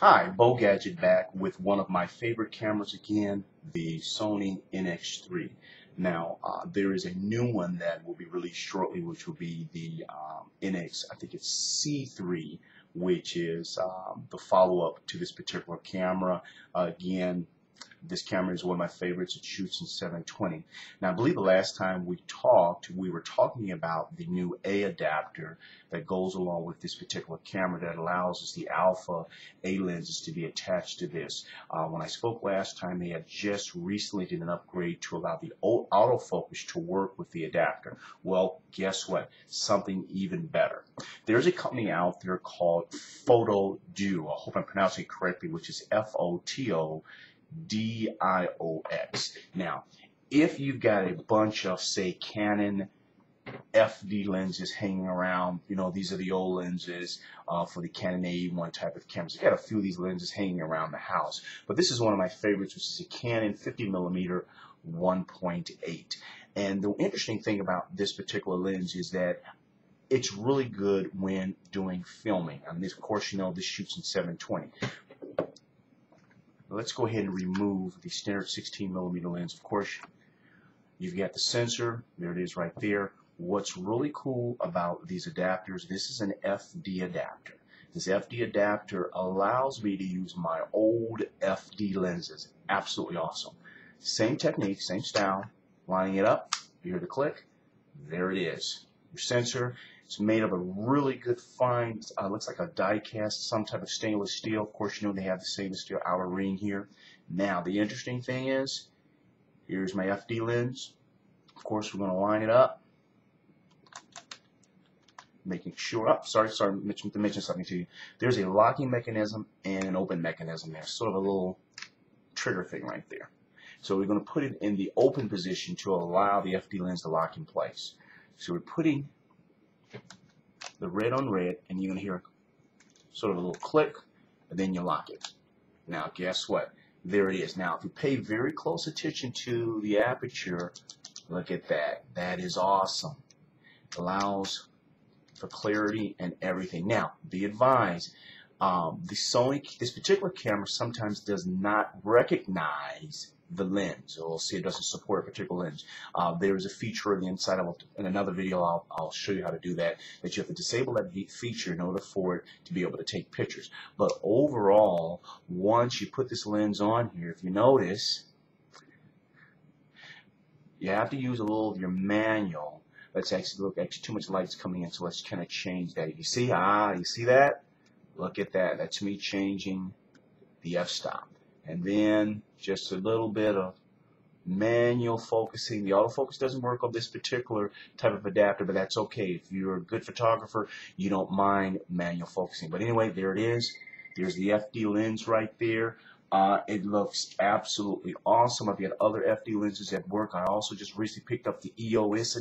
Hi, Bo Gadget back with one of my favorite cameras again, the Sony NX3. Now, there is a new one that will be released shortly, which will be the NX, I think it's C3, which is the follow-up to this particular camera. Again, this camera is one of my favorites. It shoots in 720. Now, I believe the last time we talked, we were talking about the new A adapter that goes along with this particular camera that allows us the alpha A lenses to be attached to this. When I spoke last time, they had just recently did an upgrade to allow the autofocus to work with the adapter. Well, guess what? Something even better. There's a company out there called Photodo. I hope I'm pronouncing it correctly, which is Photodox. Now, if you've got a bunch of, say, Canon FD lenses hanging around, you know, these are the old lenses for the Canon AE1 type of cameras. I've got a few of these lenses hanging around the house, but this is one of my favorites, which is a Canon 50mm 1.8. And the interesting thing about this particular lens is that it's really good when doing filming. And this, of course, you know, this shoots in 720. Let's go ahead and remove the standard 16mm lens. Of course, you've got the sensor. There it is right there. What's really cool about these adapters, this is an FD adapter. This FD adapter allows me to use my old FD lenses. Absolutely awesome. Same technique, same style. Lining it up, you hear the click. There it is. Your sensor. It's made of a really good fine, looks like a die cast, some type of stainless steel. Of course, you know they have the stainless steel outer ring here. Now, the interesting thing is, here's my FD lens. Of course, we're going to line it up, making sure. Oh, sorry to mention something to you. There's a locking mechanism and an open mechanism there, sort of a little trigger thing right there. So we're going to put it in the open position to allow the FD lens to lock in place. So we're putting the red on red, and you're going to hear sort of a little click, and then you lock it. Now, guess what? There it is. Now, if you pay very close attention to the aperture, look at that. That is awesome. It allows for clarity and everything. Now, be advised, this particular camera sometimes does not recognize the lens. Or see, it doesn't support a particular lens. There is a feature on the inside of it. In another video, I'll show you how to do that. That you have to disable that feature in order for it to be able to take pictures. But overall, once you put this lens on here, if you notice, you have to use a little of your manual. Let's actually look. Actually, too much light's coming in, so let's kind of change that. You see? You see that? Look at that. That's me changing the f-stop. And then just a little bit of manual focusing. The autofocus doesn't work on this particular type of adapter, but that's okay. If you're a good photographer, you don't mind manual focusing. But anyway, there it is. There's the FD lens right there. It looks absolutely awesome. I've got other FD lenses at work. I also just recently picked up the EOS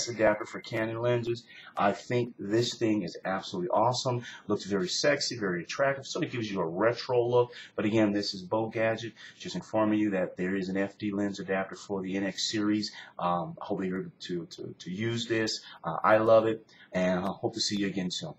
adapter for Canon lenses. I think this thing is absolutely awesome. Looks very sexy, very attractive. Sort of gives you a retro look. But again, this is Bo Gadget, just informing you that there is an FD lens adapter for the NX series. I hope you're able to use this. I love it, and I hope to see you again soon.